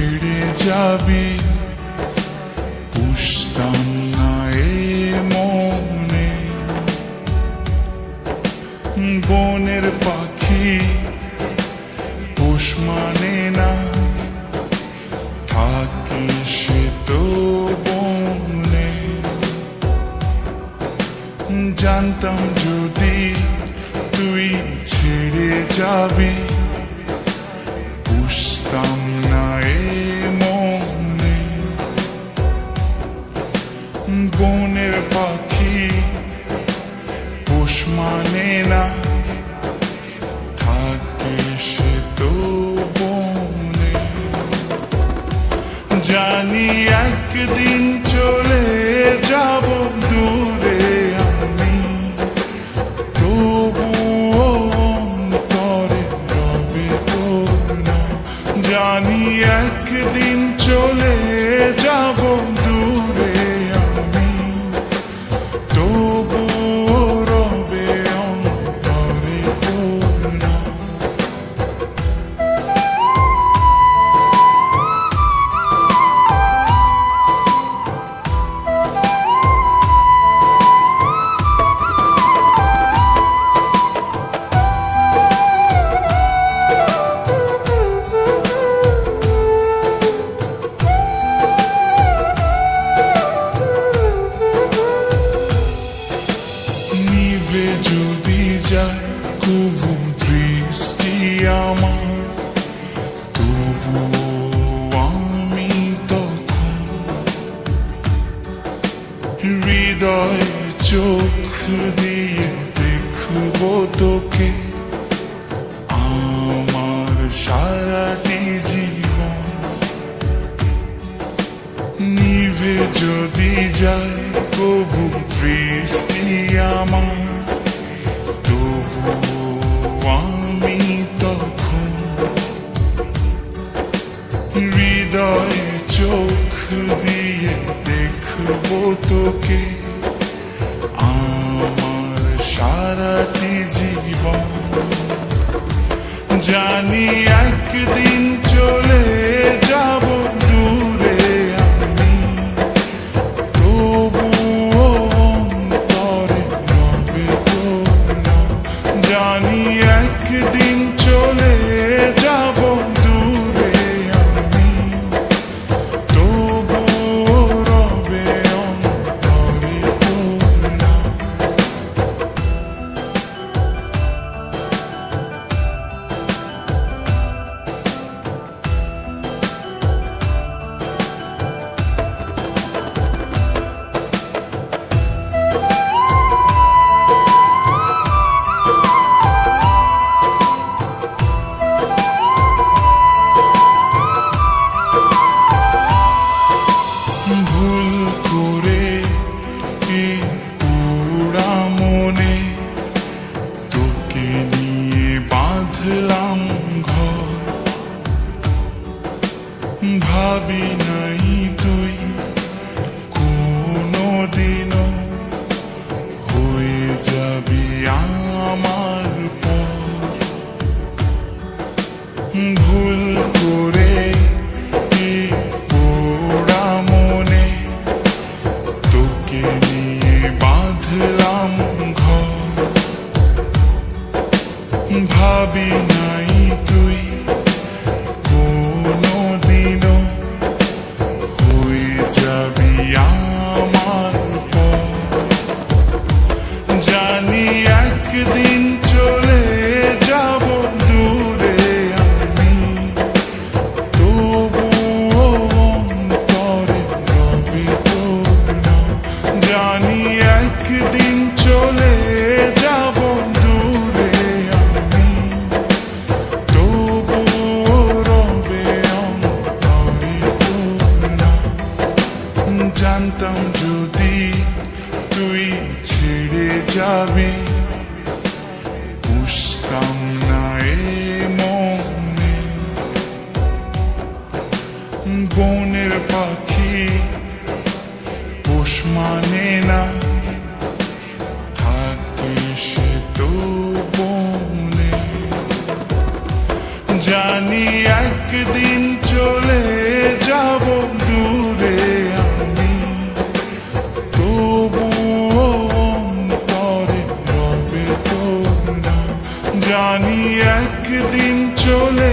ছেড়ে যাবি বুঝতাম না এ মনে। বনের পাখি পোষ মানে না, থাকে সে তো বনে। জানতাম যদি তুই ছেড়ে যাবি বুঝতাম না এ মনে। বনের পাখি পোষ মানে না, থাকে সে তো বনে। জানি একদিন চলে যাব দূরে আমি, তবুও অন্তরে রবে তোর নাম। জানি একদিন চলে যাব দূরে আমি, তবুও রবে অন্তরে তোর নাম। নিভে যদি যায় কবু দৃষ্টি আমার, তবুও আমি তখন হৃদয় চোখ দিয়ে দেখব তোকে আমার সারাটি জীবন। নিভে যদি যায় কবু দৃষ্টি আমার, তবুও আমি তখন হৃদয় চোখ দিয়ে দেখব তোকে আমার সারাটি জীবন। জানি একদিন চলে যাব দূরে আমি, তবুও অন্তরে রবে তোর নাম। জানি একদিন চলে যাব দূরে আমি, তবুও রবে অন্তরে তোর নাম। ভুল করে কি পুরা মনে তোকে নিয়ে বাঁধলাম ঘর। ভাবি নাই তুই কোনোদিনও হয়ে যাবি আমার পর। ভুল করে কি পোড়া মনে তোকে নিয়ে বাঁধলাম ঘর। ভাবি নাই তুই কোনোদিনও হয়ে যাবি আমার পর। জানি একদিন চলে যাব দূরে আমি, তবুও অন্তরে রবে তোর নাম। জানি একদিন চলে যাব দূরে আমি, তবুও রবে অন্তরে তোর নাম। জানতাম যদি তুই ছেড়ে যাবি বুঝতাম না এ মনে। বনের পাখি পোষ মানে না, থাকে সে তো বনে। জানি একদিন চলে যাব দূরে আমি, তবুও অন্তরে রবে তোর নাম। জানি একদিন চলে